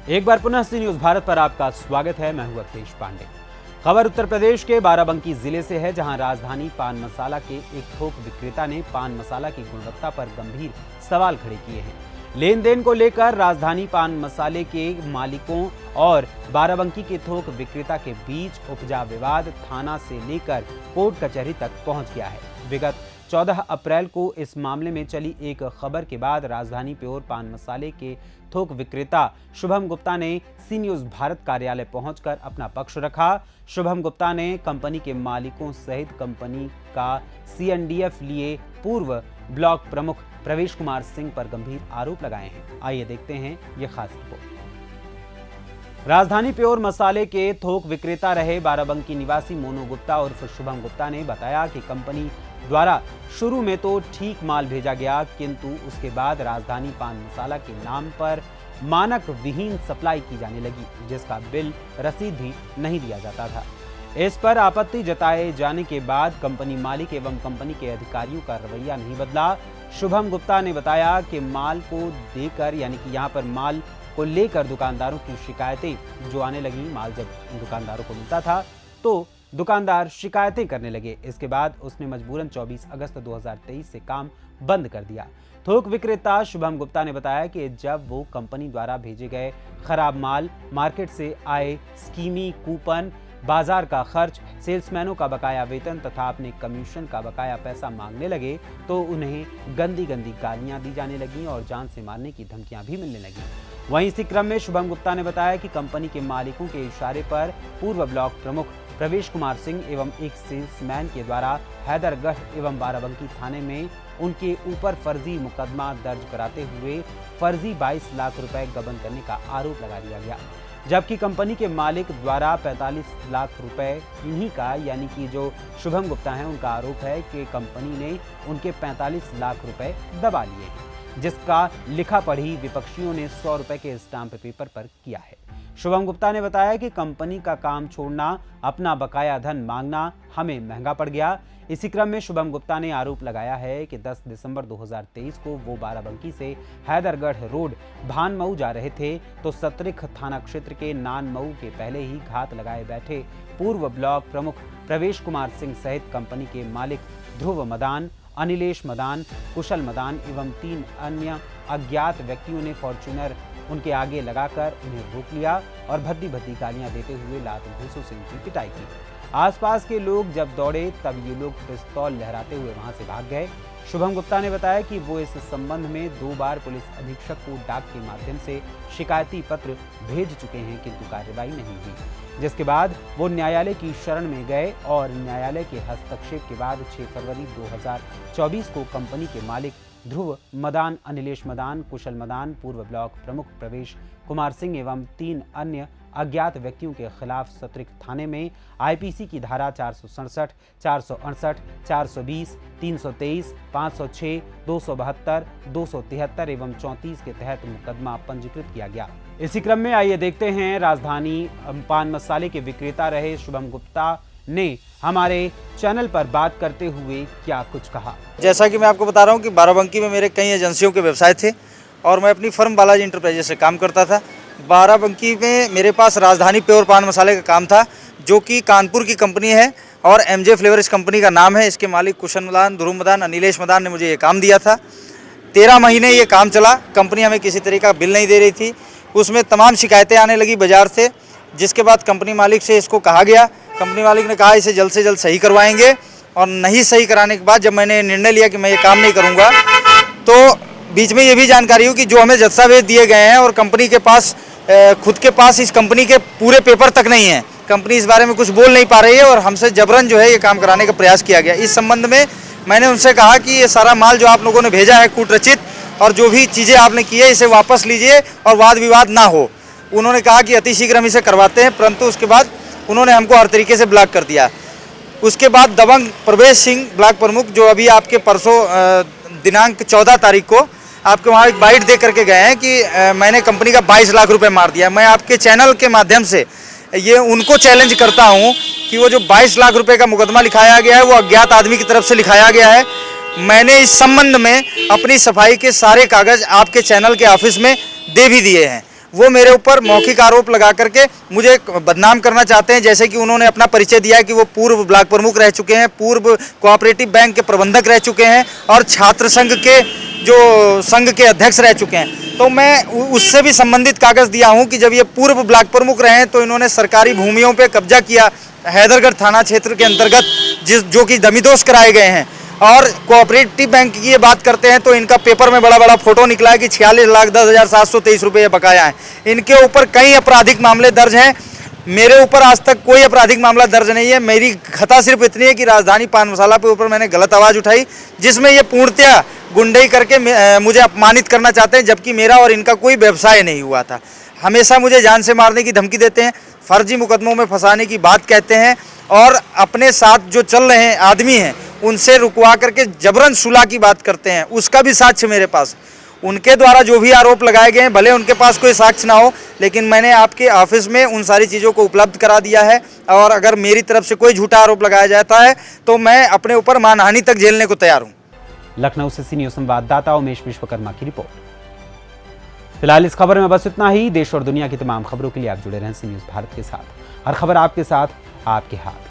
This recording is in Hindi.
एक बार पुनः सी न्यूज भारत पर आपका स्वागत है। मैं हूं अखिलेश पांडे। खबर उत्तर प्रदेश के बाराबंकी जिले से है, जहां राजधानी पान मसाला के एक थोक विक्रेता ने पान मसाला की गुणवत्ता पर गंभीर सवाल खड़े किए हैं। लेन देन को लेकर राजधानी पान मसाले के मालिकों और बाराबंकी के थोक विक्रेता के बीच उपजा विवाद थाना से लेकर कोर्ट कचहरी तक पहुंच गया है। विगत 14 अप्रैल को इस मामले में चली एक खबर के बाद राजधानी प्योर पान मसाले के थोक विक्रेता शुभम गुप्ता ने सी न्यूज भारत कार्यालय पहुंचकर अपना पक्ष रखा। शुभम गुप्ता ने कंपनी के मालिकों सहित कंपनी का सीएनडीएफ लिए पूर्व ब्लॉक प्रमुख प्रवेश कुमार सिंह पर गंभीर आरोप लगाए हैं। आइए देखते हैं ये खास रिपोर्ट। राजधानी प्योर मसाले के थोक विक्रेता रहे बाराबंकी निवासी मोनू गुप्ता उर्फ शुभम गुप्ता ने बताया कि कंपनी द्वारा शुरू में तो ठीक माल भेजा गया, किंतु उसके बाद राजधानी पान मसाला के नाम पर मानक विहीन सप्लाई की जाने लगी, जिसका बिल रसीद भी नहीं दिया जाता था। इस पर आपत्ति जताए जाने के बाद कंपनी मालिक एवं कंपनी के अधिकारियों का रवैया नहीं बदला। शुभम गुप्ता ने बताया कि माल को देकर यानी कि यहाँ पर माल को लेकर दुकानदारों की शिकायतें जो आने लगी। माल जब दुकानदारों को मिलता था तो दुकानदार शिकायतें करने लगे। इसके बाद उसने मजबूरन 24 अगस्त 2023 से काम बंद कर दिया। थोक विक्रेता शुभम गुप्ता ने बताया कि जब वो कंपनी द्वारा भेजे गए खराब माल, मार्केट से आए स्कीमी कूपन, बाजार का खर्च, सेल्समैनों का बकाया वेतन तथा अपने कमीशन का बकाया पैसा मांगने लगे तो उन्हें गंदी गंदी गालियां दी जाने लगी और जान से मारने की धमकियां भी मिलने लगी। वहीं इसी क्रम में शुभम गुप्ता ने बताया कि कंपनी के मालिकों के इशारे पर पूर्व ब्लॉक प्रमुख प्रवेश कुमार सिंह एवं एक सेल्समैन के द्वारा हैदरगढ़ एवं बाराबंकी थाने में उनके ऊपर फर्जी मुकदमा दर्ज कराते हुए फर्जी 22 लाख रुपए गबन करने का आरोप लगा दिया गया, जबकि कंपनी के मालिक द्वारा 45 लाख रुपए इन्हीं का यानी कि जो शुभम गुप्ता हैं उनका आरोप है कि कंपनी ने उनके 45 लाख रुपए दबा लिए हैं, जिसका लिखा पढ़ी विपक्षियों ने 100 रुपए के स्टाम्प पेपर पर किया है। शुभम गुप्ता ने बताया कि कंपनी का काम छोड़ना, अपना बकाया धन मांगना हमें महंगा पड़ गया। इसी क्रम में शुभम गुप्ता ने आरोप लगाया है कि 10 दिसंबर 2023 को वो बाराबंकी से हैदरगढ़ रोड भानमऊ जा रहे थे तो सतरिख थाना क्षेत्र के नानमऊ के पहले ही घात लगाए बैठे पूर्व ब्लॉक प्रमुख प्रवेश कुमार सिंह सहित कंपनी के मालिक ध्रुव मदान, अनिलेश मदान, कुशल मदान एवं 3 अन्य अज्ञात व्यक्तियों ने फॉर्च्यूनर उनके आगे लगाकर उन्हें रोक लिया और भद्दी भद्दी गालियां देते हुए लात घूंसों से उनकी पिटाई की। आसपास के लोग जब दौड़े तब ये लोग पिस्तौल लहराते हुए वहां से भाग गए। शुभम गुप्ता ने बताया कि वो इस संबंध में 2 बार पुलिस अधीक्षक को डाक के माध्यम से शिकायती पत्र भेज चुके हैं, किंतु कार्रवाई नहीं हुई, जिसके बाद वो न्यायालय की शरण में गए और न्यायालय के हस्तक्षेप के बाद 6 फरवरी 2024 को कंपनी के मालिक ध्रुव मदान, अनिलेश मदान, कुशल मदान, पूर्व ब्लॉक प्रमुख प्रवेश कुमार सिंह एवं 3 अन्य अज्ञात व्यक्तियों के खिलाफ सतरिख थाने में आईपीसी की धारा 467, 468, 420, 323, 506, 272, 273 एवं 34 के तहत मुकदमा पंजीकृत किया गया। इसी क्रम में आइए देखते हैं राजधानी पान मसाले के विक्रेता रहे शुभम गुप्ता ने हमारे चैनल पर बात करते हुए क्या कुछ कहा। जैसा कि मैं आपको बता रहा हूं कि बाराबंकी में मेरे कई एजेंसियों के व्यवसाय थे और मैं अपनी फर्म बालाजी इंटरप्राइजेस से काम करता था। बाराबंकी में मेरे पास राजधानी प्योर पान मसाले का काम था, जो कि कानपुर की कंपनी है और एमजे फ्लेवर इस कंपनी का नाम है। इसके मालिक कुशल मदान, ध्रुव मदान, अनिलेश मदान ने मुझे ये काम दिया था। 13 महीने ये काम चला। कंपनी हमें किसी तरीके का बिल नहीं दे रही थी। उसमें तमाम शिकायतें आने लगी बाजार से, जिसके बाद कंपनी मालिक से इसको कहा गया। कंपनी मालिक ने कहा इसे जल्द से जल्द सही करवाएंगे, और नहीं सही कराने के बाद जब मैंने निर्णय लिया कि मैं ये काम नहीं करूँगा, तो बीच में ये भी जानकारी हुई कि जो हमें दस्तावेज दिए गए हैं और कंपनी के पास खुद के पास इस कंपनी के पूरे पेपर तक नहीं है, कंपनी इस बारे में कुछ बोल नहीं पा रही है और हमसे जबरन जो है ये काम कराने का प्रयास किया गया। इस संबंध में मैंने उनसे कहा कि ये सारा माल जो आप लोगों ने भेजा है कूट रचित, और जो भी चीज़ें आपने की है इसे वापस लीजिए और वाद विवाद ना हो। उन्होंने कहा कि अतिशीघ्र हम इसे करवाते हैं, परंतु उसके बाद उन्होंने हमको हर तरीके से ब्लॉक कर दिया। उसके बाद दबंग प्रवेश सिंह ब्लॉक प्रमुख, जो अभी आपके परसों दिनांक 14 तारीख को आपके वहाँ एक बाइट दे करके गए हैं कि मैंने कंपनी का 22 लाख रुपए मार दिया। मैं आपके चैनल के माध्यम से ये उनको चैलेंज करता हूँ कि वो जो 22 लाख रुपए का मुकदमा लिखाया गया है वो अज्ञात आदमी की तरफ से लिखाया गया है। मैंने इस संबंध में अपनी सफाई के सारे कागज आपके चैनल के ऑफिस में दे भी दिए हैं। वो मेरे ऊपर मौखिक आरोप लगा करके मुझे बदनाम करना चाहते हैं। जैसे कि उन्होंने अपना परिचय दिया है कि वो पूर्व ब्लॉक प्रमुख रह चुके हैं, पूर्व कोऑपरेटिव बैंक के प्रबंधक रह चुके हैं और छात्र संघ के जो संघ के अध्यक्ष रह चुके हैं। तो मैं उससे भी संबंधित कागज़ दिया हूं कि जब ये पूर्व ब्लॉक प्रमुख रहे हैं तो इन्होंने सरकारी भूमियों पे कब्जा किया, हैदरगढ़ थाना क्षेत्र के अंतर्गत, जो कि दमिदोष कराए गए हैं। और कोऑपरेटिव बैंक की ये बात करते हैं तो इनका पेपर में बड़ा बड़ा फोटो निकला है कि 46,10,723 रुपये बकाया है। इनके ऊपर कई आपराधिक मामले दर्ज हैं। मेरे ऊपर आज तक कोई आपराधिक मामला दर्ज नहीं है। मेरी खता सिर्फ इतनी है कि राजधानी पान मसाला के ऊपर मैंने गलत आवाज़ उठाई, जिसमें ये पूर्णतया गुंडई करके मुझे अपमानित करना चाहते हैं, जबकि मेरा और इनका कोई व्यवसाय नहीं हुआ था। हमेशा मुझे जान से मारने की धमकी देते हैं, फर्जी मुकदमों में फंसाने की बात कहते हैं और अपने साथ जो चल रहे हैं आदमी हैं उनसे रुकवा करके जबरन सुलह की बात करते हैं। उसका भी साक्ष्य मेरे पास, उनके द्वारा जो भी आरोप लगाए गए हैं, भले उनके पास कोई साक्ष्य ना हो, लेकिन मैंने आपके ऑफिस में उन सारी चीज़ों को उपलब्ध करा दिया है। और अगर मेरी तरफ से कोई झूठा आरोप लगाया जाता है तो मैं अपने ऊपर मानहानि तक झेलने को तैयार हूँ। लखनऊ से सीनियर संवाददाता उमेश विश्वकर्मा की रिपोर्ट। फिलहाल इस खबर में बस इतना ही। देश और दुनिया की तमाम खबरों के लिए आप जुड़े रहें सी न्यूज़ भारत के साथ। हर खबर आपके साथ, आपके हाथ।